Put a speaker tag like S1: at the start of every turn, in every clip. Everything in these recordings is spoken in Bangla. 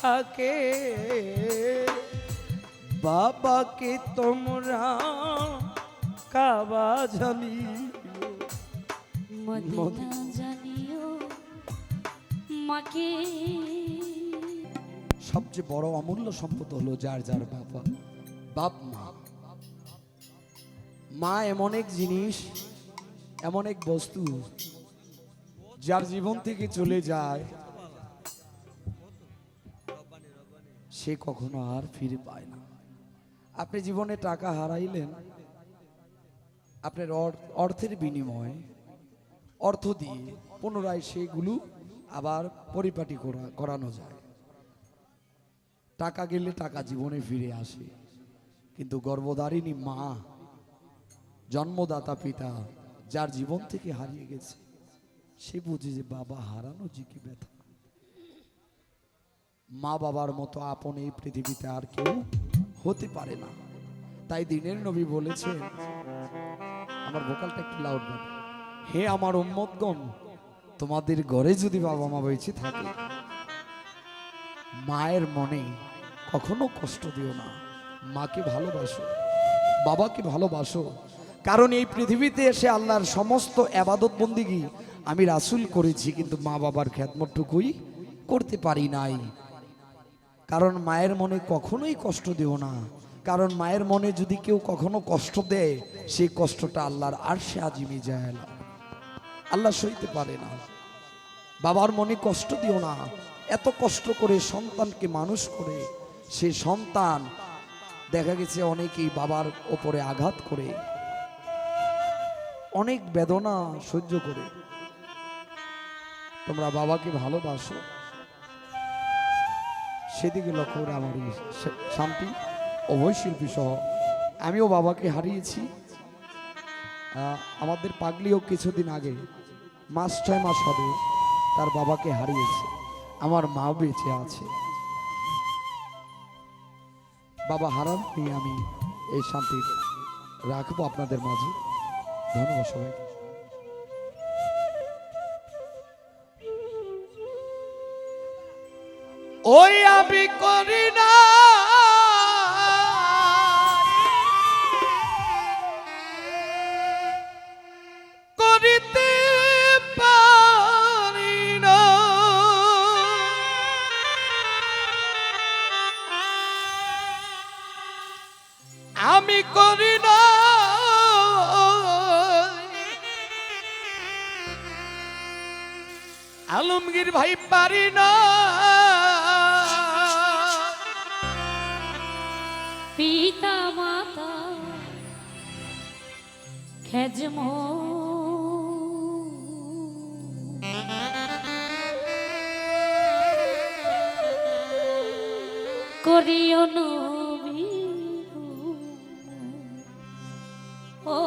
S1: থাকে বাবাকে তোমরা কাবা জানিও
S2: মদিনা জানিও মাকে।
S1: সবচেয়ে বড় অমূল্য সম্পদ হলো যার যার বাবা বাপ মা। মা এমন এক জিনিস, এমন এক বস্তু যার জীবন থেকে চলে যায় সে কখনো আর ফিরে পায় না। আপনি জীবনে টাকা হারাইলেন, আপনার অর্থের বিনিময়ে অর্থ দিয়ে পুনরায় সেগুলো আবার পরিপাটি করানো যায়। টাকা গেলে টাকা জীবনে ফিরে আসে, কিন্তু গর্ভধারিণী মা, জন্মদাতা পিতা যার জীবন থেকে হারিয়ে গেছে সে বুঝে যে বাবা হারানো যে কি ব্যথা। মা বাবার মতো আপন এই পৃথিবীতে আর কেউ হতে পারে না। তাই দিনের নবী বলেছেন, আমার ভোকালটা একটু লাউড বাড়ে, হে আমার উম্মতগণ, তোমাদের ঘরে যদি বাবা মা বেঁচে থাকে মায়ের মনে কখনো কষ্ট দিও না। মাকে ভালোবাসো, বাবাকে ভালোবাসো, কারণ এই পৃথিবীতে এসে আল্লাহর সমস্ত ইবাদত বন্দিগি আমি রাসূল করেছি, কিন্তু মা বাবার খেদমতটুকুই করতে পারি নাই। কারণ মায়ের মনে কখনোই কষ্ট দিও না, কারণ মায়ের মনে যদি কেউ কখনো কষ্ট দেয় সেই কষ্টটা আল্লাহর আরশে আজিমে যায়, আল্লাহ সইতে পারে না। বাবার মনে কষ্ট দিও না। এত কষ্ট করে সন্তানকে মানুষ করে সে সন্তান দেখা গেছে অনেকেই বাবার ওপরে আঘাত করে, অনেক বেদনা সহ্য করে। তোমরা বাবাকে ভালোবাসো, সেদিকে লক্ষ্য করে আমার শান্তি অভয়শিল্পী সহ আমিও বাবাকে হারিয়েছি। আমাদের পাগলিও কিছুদিন আগে 5-6 মাস হবে তার বাবাকে হারিয়েছে। আমার মা বেঁচে আছে। বাবা হারান নিয়ে আমি এই শান্তি রাখবো আপনাদের মাঝে। ধন্যবাদ সবাইকে। ওই আমি করি না করিতে পারি না, আমি করি না আলমগীর ভাই পারি না,
S2: পিতা মাতা খেজম করিও নবী ও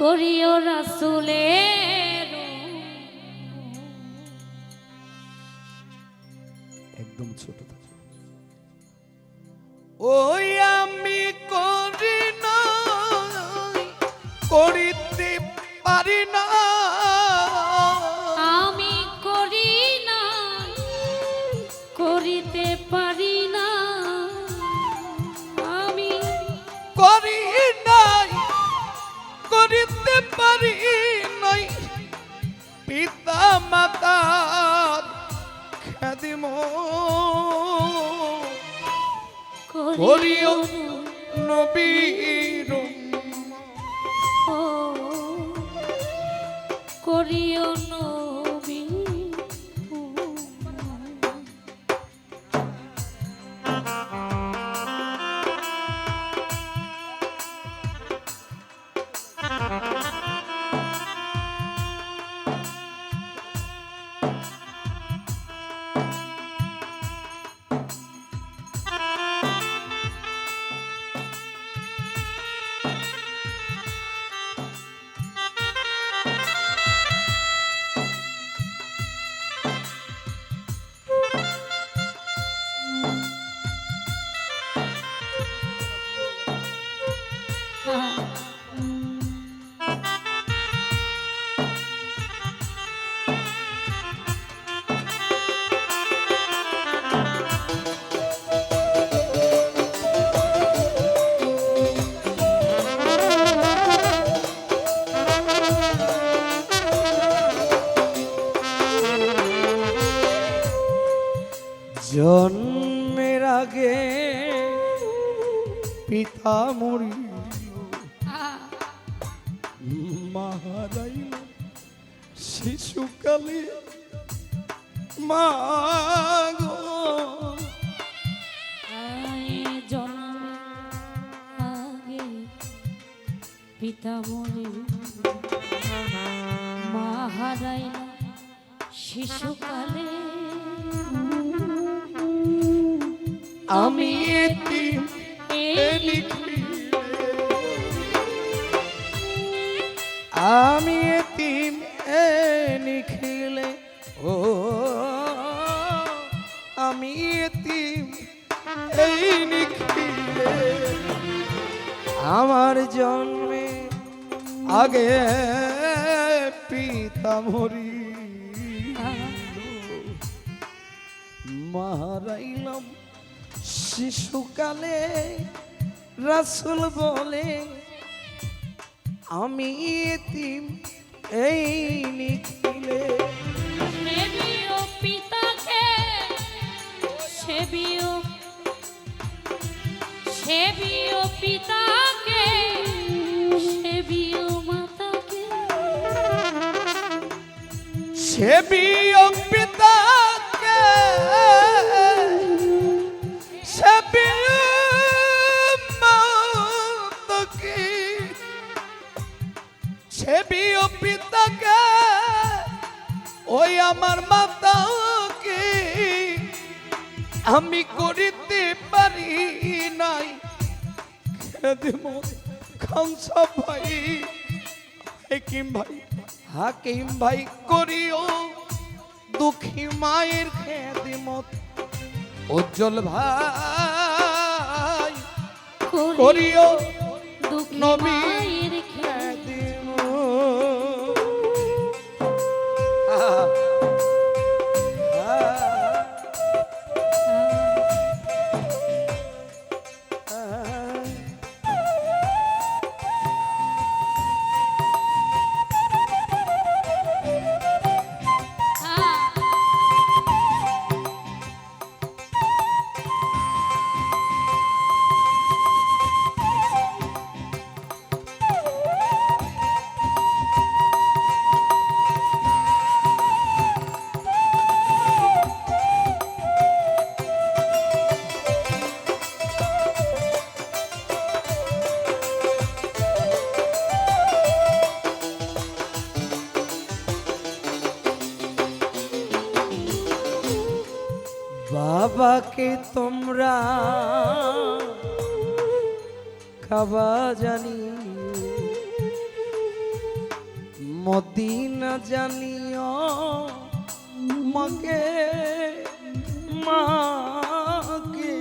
S2: করিও রাসূলের
S1: একদম ছোট থাকে। ওই আমি করি না করিতে পারি না,
S2: আমি করি না করিতে পারি না, আমি
S1: করি নাই করিতে পারি নাই, পিতা মাতার খাদিম করিও নবীর
S2: ও করিও নবী
S1: জন্মের আগে পিতা মরি মাহারাইল শিশুকালে মা গো
S2: জন্মের আগে পিতা মরে মা হারাইলা শিশুকালে
S1: আমি এতিম আমি এতিম নিখিলে ও আমি এতিম এই নিখিলে আমার জন্মে আগে পিতা মরি মারাইলাম শিশুকালে রাসূল বলে আমি এতিম এই নিখিলে
S2: সেবিও পিতাকে সেবিও পিতাকে সেবিও মাতাকে
S1: সেবিও পিতাকে সেবিও মাতাকে সেবিও পিতাকে ওই আমার মাতাকে আমি করিতে পারি নাই খেদমত খানসা ভাই হাকিম ভাই করিও দুঃখী মায়ের খেদমত উজ্জ্বল ভাই করিও
S2: দুঃখী
S1: নবী
S2: মায়ের
S1: বাবাকে তোমরা খাবা জানি মদিনা জানিও মগে মাকে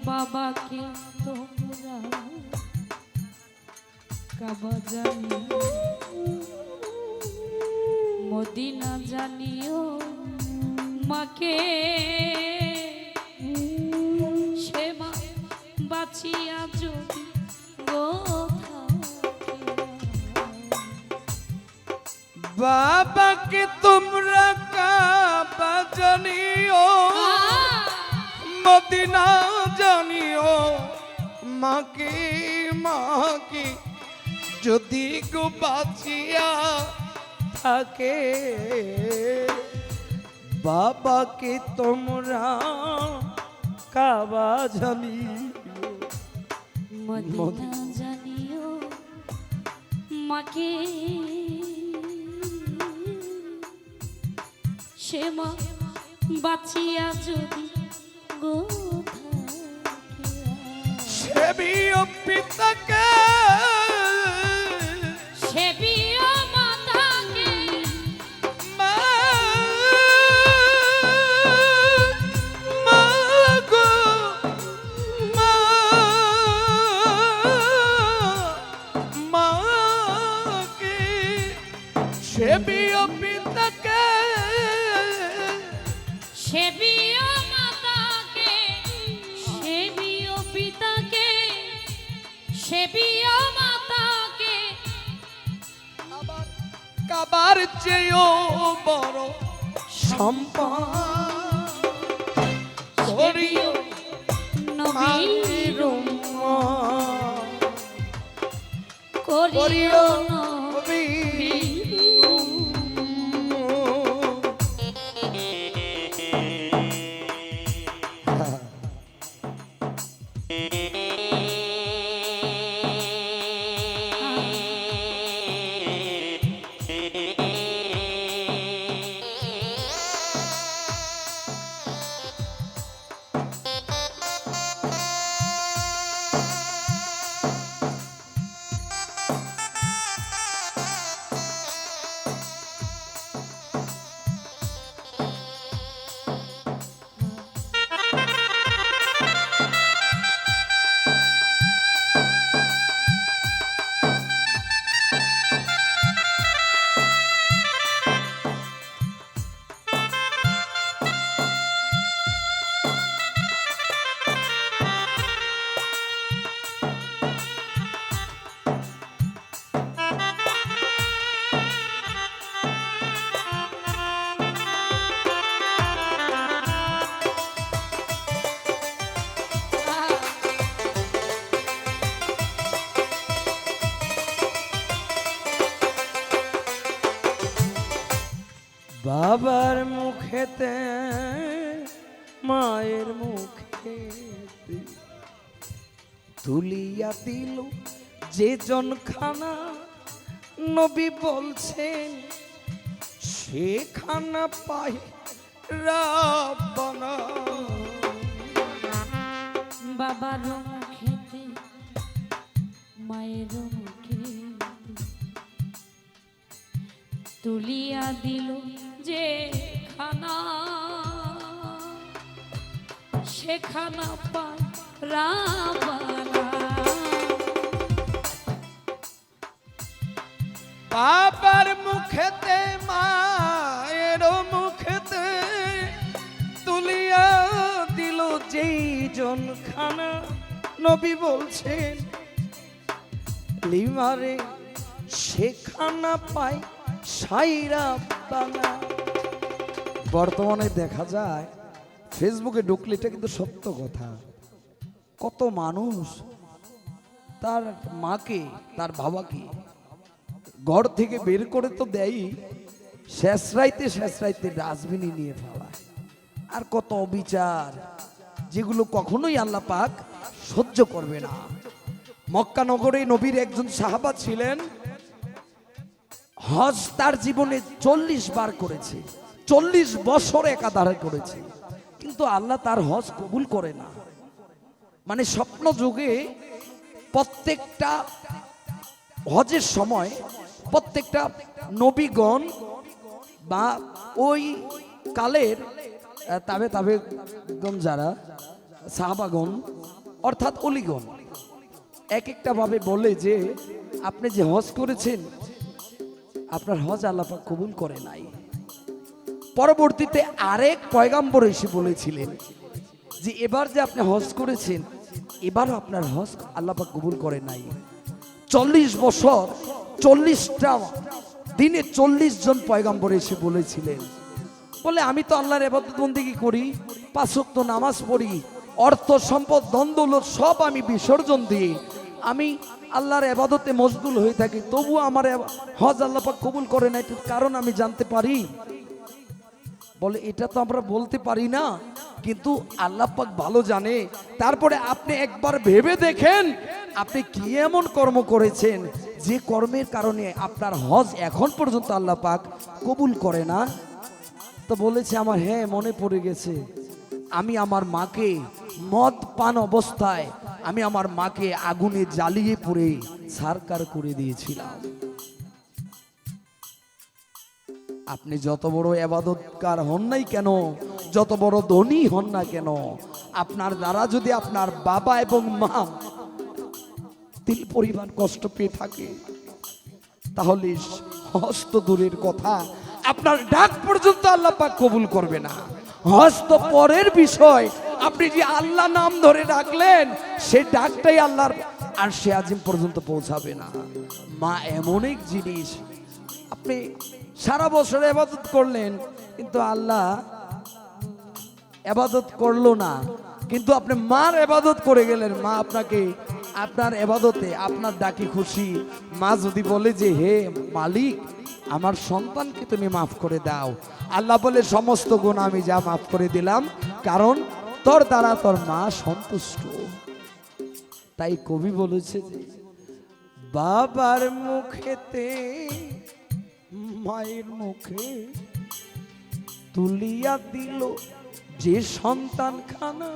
S2: বাবাকে তোমরা কাবা জানিও মদিনা জানিও মাকে সে মা বাঁচিয়া যদি গো
S1: বাবাকে তোমরা কাবা জানিও মদিনা জানিও মাকে মাকে যদি গো বাঁচিয়া থাকে বাবাকে তোমরা কাবা জানিও
S2: মদিনা জানিও মাকে সে মা বাঁচিয়া যদি গো
S1: সেবিও পিতাকে
S2: সেবিও মাতাকে
S1: মা মা গো মা মাকে সেবিও পিতাকে
S2: সেবিও মাতাকে সেবিও পিতাকে সেবিও মাতাকে
S1: কাবার চেয়েও বড় সম্পদ করিও
S2: নবীর
S1: উম্মত
S2: করিও
S1: নবীর বাবার মুখেতে মায়ের মুখে তুলিয়া দিল যে জন খানা নবী বলছেন সে খানা পাই রাব্বানা
S2: বাবার মুখেতে মায়ের মুখে তুলিয়া দিল যে খানা সেখানা পায় রাবানা
S1: বাবার মুখেতে মায়ের মুখেতে তুলিয়া দিল যেই জন খানা নবী বলছেন লিমারে সেখানা পাই সাইরা বানা। বর্তমানে দেখা যায় ফেসবুকে ঢুকলে এটা কিন্তু সত্য কথা, কত মানুষ তার মাকে তার বাবাকে ঘর থেকে বের করে তো দেয়, শেষ রাইতে ডাস্টবিনে নিয়ে ফেলায়। আর কত অবিচার যেগুলো কখনোই আল্লাহ পাক সহ্য করবে না। মক্কা নগরে নবীর একজন সাহাবা ছিলেন, হজ তার জীবনে 40 বার করেছে, 40 বছর একাধারে করেছে, কিন্তু আল্লাহ তার হজ কবুল করে না। মানে স্বপ্ন যুগে প্রত্যেকটা হজের সময় প্রত্যেকটা নবীগণ বা ওই কালের তাবেগণ যারা সাহাবাগণ অর্থাৎ অলিগণ এক একটা ভাবে বলে যে আপনি যে হজ করেছেন আপনার হজ আল্লাহ পাক কবুল করে নাই। পরবর্তীতে আরেক পয়গাম্বর এসে বলেছিলেন যে এবার যে আপনি হজ করেছেন এবারও আপনার হজ আল্লাহ পাক কবুল করে নাই। 40 বছর 40টা দিনে 40 জন পয়গাম্বর এসে বলেছিলেন, বলে আমি তো আল্লাহর ইবাদত বন্দেগী করি, 5 ওয়াক্ত নামাজ পড়ি, অর্থ সম্পদ ধনদৌলত সব আমি বিসর্জন দিয়ে আমি আল্লাহর ইবাদতে মশগুল হয়ে থাকি, তবু আমার হজ আল্লাহ পাক কবুল করে নাই, কারণ আমি জানতে পারি? বলে এটা তো আমরা বলতে পারি না, কিন্তু আল্লাহ পাক ভালো জানে। তারপরে আপনি একবার ভেবে দেখেন আপনি কি এমন কর্ম করেছেন যে কর্মের কারণে আপনার হজ এখন পর্যন্ত আল্লাহ পাক কবুল করে না। তো বলেছে আমার হ্যাঁ মনে পড়ে গেছে, আমি আমার মাকে মদ পান অবস্থায় আমি আমার মাকে আগুনে জ্বালিয়ে পুড়ে ছারখার করে দিয়েছিলাম। আপনি যত বড় ইবাদতকার হন নাই কেন, যত বড় ধনী হন না কেন, আপনার দ্বারা যদি আপনার বাবা এবং মা তিল পরিমাণ কষ্ট পেয়ে থাকে তাহলে হস্ত দূরের কথা আপনার ডাক পর্যন্ত আল্লাহ পাক কবুল করবে না। হস্ত পরের বিষয়, আপনি যে আল্লাহ নাম ধরে ডাকলেন সে ডাকটাই আল্লাহর আরশে আজিম পর্যন্ত পৌঁছাবে না। মা এমন এক জিনিস, আপনি সারা বছর ইবাদত করলেন কিন্তু আল্লাহ এবাদত করলো না, কিন্তু আপনি মার এবাদত করে গেলেন। মা আপনাকে আপনার এবাদতে আপনার ডাকি খুশি। মা যদি বলে যে হে মালিক আমার সন্তানকে তুমি মাফ করে দাও, আল্লাহ বলে সমস্ত গুণ আমি যা মাফ করে দিলাম, কারণ তোর দ্বারা তোর মা সন্তুষ্ট। তাই কবি বলেছে যে বাবার মুখেতে মায়ের মুখে তুলিয়া দিল যে সন্তান খানা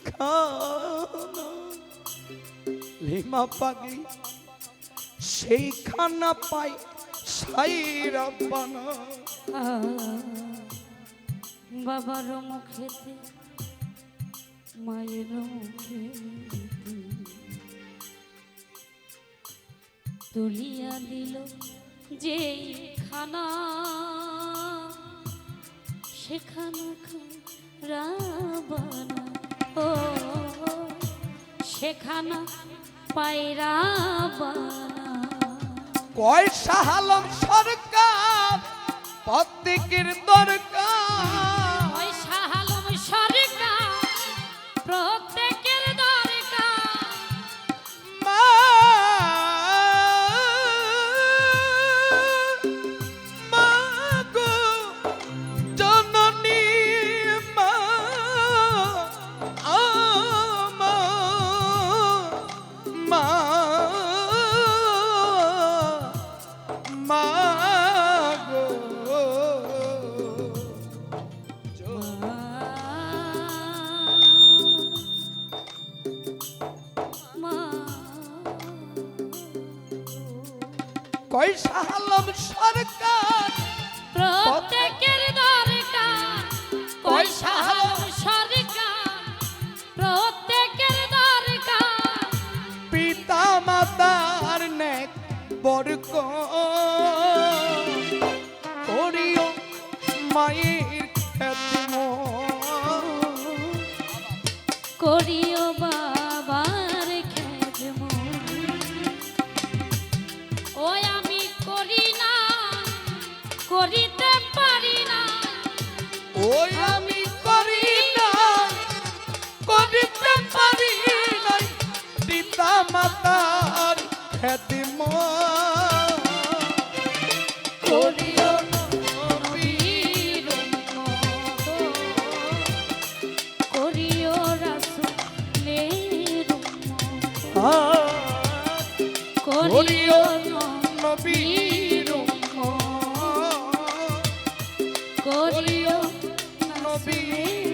S1: খানা লিমা পাগি সেই খানা পাই সাইরা বানা।
S2: বাবার মুখেতে মায়ের মুখে তুলিয়া দিল যে খানা সেখানা রাবানা ও সেখানা পায়রা বানা।
S1: কয় শাহালম সরকার প্রত্যেকের দরকার,
S2: ওই শাহালম সরকার প্রত্যেকের দরকার।
S1: মা মা গো জননী মা মা মা গো কয় শাহালম সরকার
S2: প্রত্যেকের দরকার। কই শাহালম সরকার প্রত্যেকের দরকার।
S1: পিতা মাতার নেক বরক করিও মায়ের খেদমত,
S2: করিও বাবার খেদমত। ওই আমি করি না করিতে পারি না,
S1: ওই আমি করি না করিতে পারি নাই পিতা মাতার খেদমত, করিও
S2: নবীর উম্মত, করিও রাসূলের উম্মত, করিও
S1: নবীর
S2: করিও
S1: নবীর